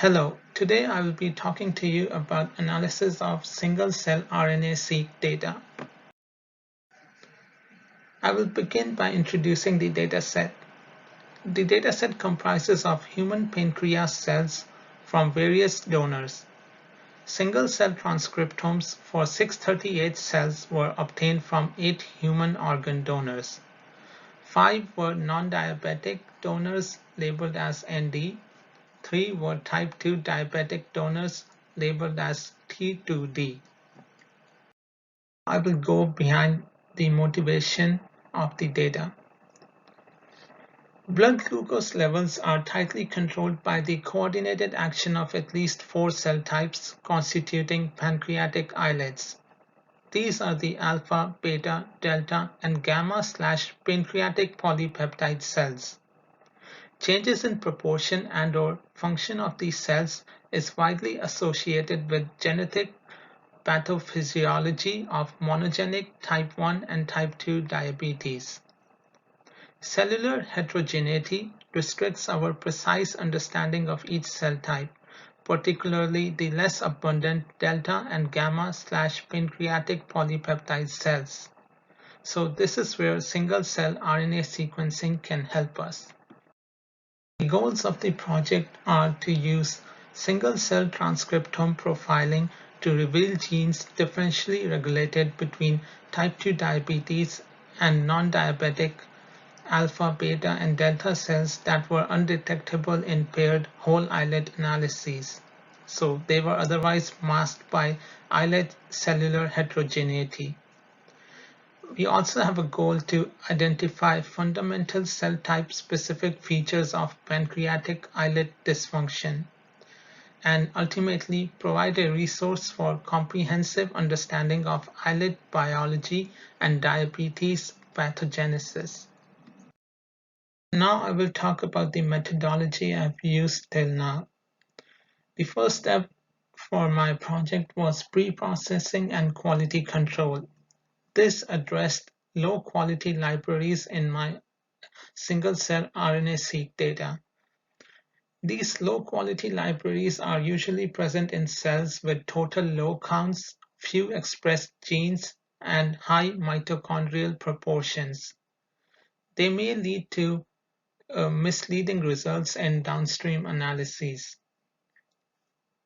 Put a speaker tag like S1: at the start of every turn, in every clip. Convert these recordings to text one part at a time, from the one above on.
S1: Hello, today I will be talking to you about analysis of single-cell RNA-seq data. I will begin by introducing the dataset. The dataset comprises of human pancreas cells from various donors. Single-cell transcriptomes for 638 cells were obtained from 8 human organ donors. 5 were non-diabetic donors labeled as ND. 3 were type 2 diabetic donors labeled as T2D. I will go behind the motivation of the data. Blood glucose levels are tightly controlled by the coordinated action of at least 4 cell types constituting pancreatic islets. These are the alpha, beta, delta, and gamma/pancreatic polypeptide cells. Changes in proportion and/or function of these cells is widely associated with genetic pathophysiology of monogenic type 1 and type 2 diabetes. Cellular heterogeneity restricts our precise understanding of each cell type, particularly the less abundant delta and gamma/pancreatic polypeptide cells. So this is where single-cell RNA sequencing can help us. The goals of the project are to use single-cell transcriptome profiling to reveal genes differentially regulated between type 2 diabetes and non-diabetic alpha, beta, and delta cells that were undetectable in paired whole islet analyses. So they were otherwise masked by islet cellular heterogeneity. We also have a goal to identify fundamental cell type specific features of pancreatic islet dysfunction and ultimately provide a resource for comprehensive understanding of islet biology and diabetes pathogenesis. Now I will talk about the methodology I've used till now. The first step for my project was pre-processing and quality control. This addressed low-quality libraries in my single-cell RNA-seq data. These low-quality libraries are usually present in cells with total low counts, few expressed genes, and high mitochondrial proportions. They may lead to misleading results in downstream analyses.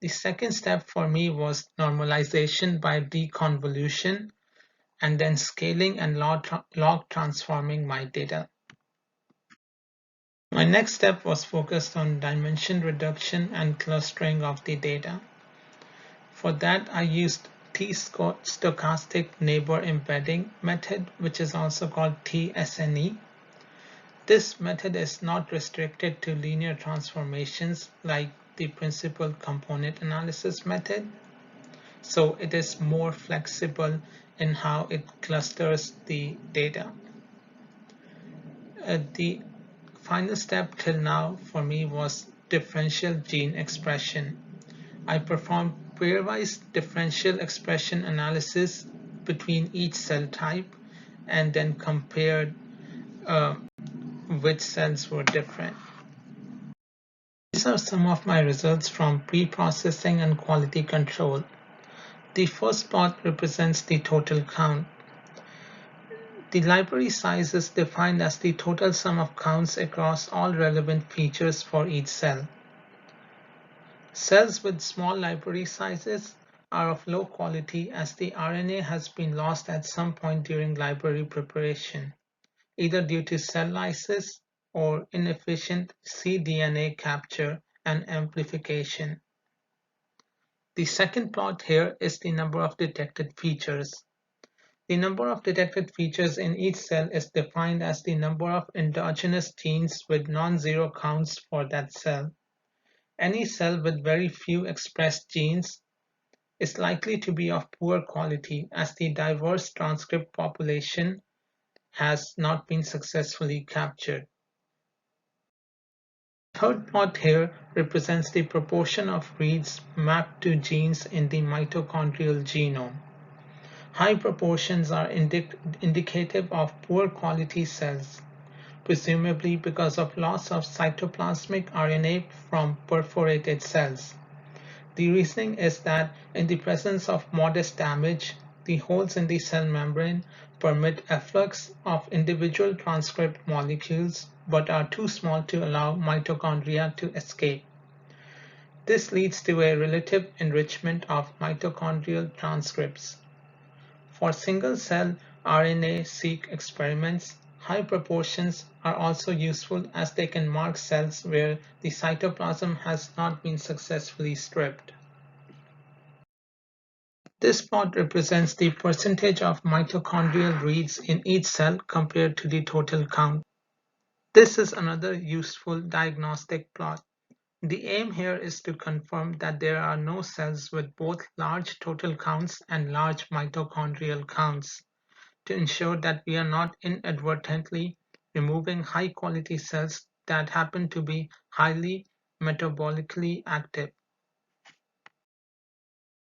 S1: The second step for me was normalization by deconvolution and then scaling and log transforming my data. My next step was focused on dimension reduction and clustering of the data. For that, I used T-stochastic neighbor embedding method, which is also called TSNE. This method is not restricted to linear transformations like the principal component analysis method. So it is more flexible in how it clusters the data. The final step till now for me was differential gene expression. I performed pairwise differential expression analysis between each cell type and then compared which cells were different. These are some of my results from pre-processing and quality control. The first plot represents the total count. The library size is defined as the total sum of counts across all relevant features for each cell. Cells with small library sizes are of low quality as the RNA has been lost at some point during library preparation, either due to cell lysis or inefficient cDNA capture and amplification. The second plot here is the number of detected features. The number of detected features in each cell is defined as the number of endogenous genes with non-zero counts for that cell. Any cell with very few expressed genes is likely to be of poor quality as the diverse transcript population has not been successfully captured. The third plot here represents the proportion of reads mapped to genes in the mitochondrial genome. High proportions are indicative of poor quality cells. presumably because of loss of cytoplasmic RNA from perforated cells. The reasoning is that in the presence of modest damage, the holes in the cell membrane permit efflux of individual transcript molecules but are too small to allow mitochondria to escape. This leads to a relative enrichment of mitochondrial transcripts. For single-cell RNA-seq experiments, high proportions are also useful as they can mark cells where the cytoplasm has not been successfully stripped. This plot represents the percentage of mitochondrial reads in each cell compared to the total count. This is another useful diagnostic plot. The aim here is to confirm that there are no cells with both large total counts and large mitochondrial counts, to ensure that we are not inadvertently removing high-quality cells that happen to be highly metabolically active.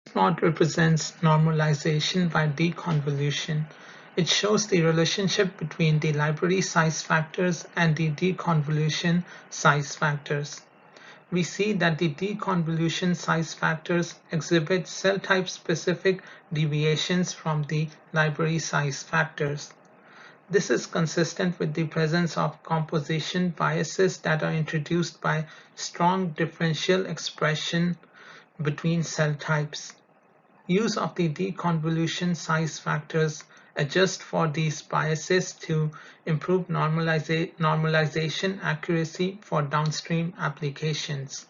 S1: This plot represents normalization by deconvolution. It shows the relationship between the library size factors and the deconvolution size factors. We see that the deconvolution size factors exhibit cell type specific deviations from the library size factors. This is consistent with the presence of composition biases that are introduced by strong differential expression between cell types. Use of the deconvolution size factors adjust for these biases to improve normalization accuracy for downstream applications.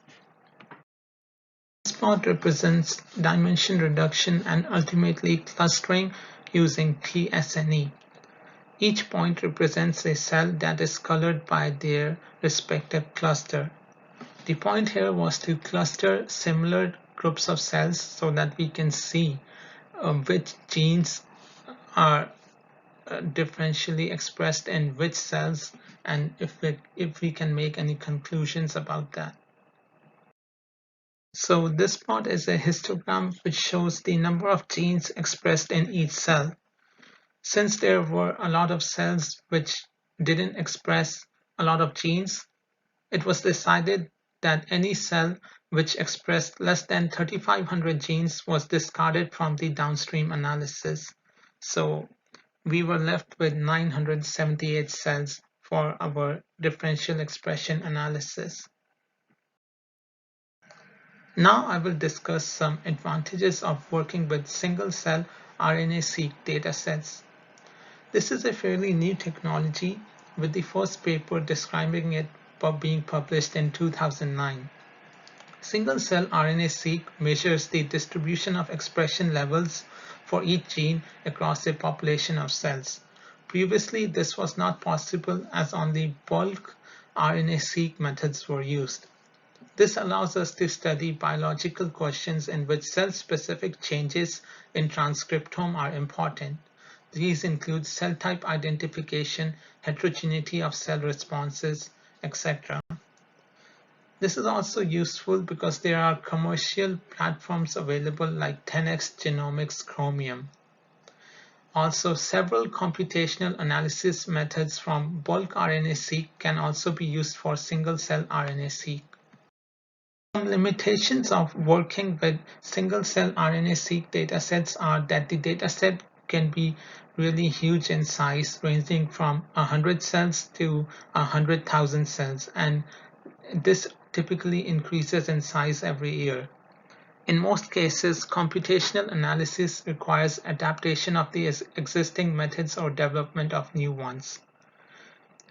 S1: This plot represents dimension reduction and ultimately clustering using TSNE. Each point represents a cell that is colored by their respective cluster. The point here was to cluster similar groups of cells so that we can see which genes are differentially expressed in which cells, and if we can make any conclusions about that. So this plot is a histogram which shows the number of genes expressed in each cell. Since there were a lot of cells which didn't express a lot of genes, it was decided that any cell which expressed less than 3,500 genes was discarded from the downstream analysis. So we were left with 978 cells for our differential expression analysis. Now I will discuss some advantages of working with single-cell RNA-seq datasets. This is a fairly new technology, with the first paper describing it being published in 2009. Single-cell RNA-seq measures the distribution of expression levels for each gene across a population of cells. Previously, this was not possible as only bulk RNA-seq methods were used. This allows us to study biological questions in which cell-specific changes in transcriptome are important. These include cell type identification, heterogeneity of cell responses, etc. This is also useful because there are commercial platforms available like 10x Genomics Chromium. Also, several computational analysis methods from bulk RNA-seq can also be used for single-cell RNA-seq. Some limitations of working with single-cell RNA-seq datasets are that the dataset can be really huge in size, ranging from 100 cells to 100,000 cells, and this typically increases in size every year. In most cases, computational analysis requires adaptation of the existing methods or development of new ones.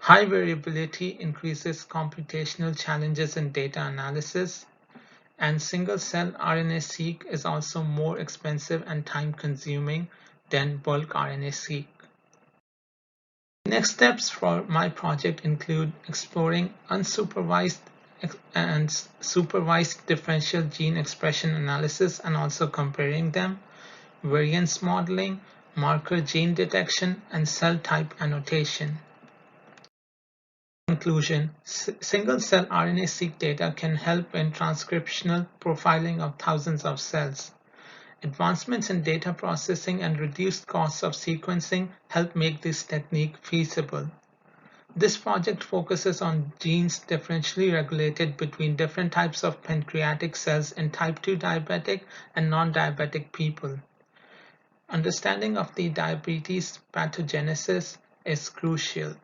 S1: High variability increases computational challenges in data analysis, and single-cell RNA-seq is also more expensive and time-consuming than bulk RNA-seq. Next steps for my project include exploring unsupervised and supervised differential gene expression analysis and also comparing them, variance modeling, marker gene detection, and cell type annotation. Conclusion: single-cell RNA-seq data can help in transcriptional profiling of thousands of cells. Advancements in data processing and reduced costs of sequencing help make this technique feasible. This project focuses on genes differentially regulated between different types of pancreatic cells in type 2 diabetic and non-diabetic people. Understanding of the diabetes pathogenesis is crucial.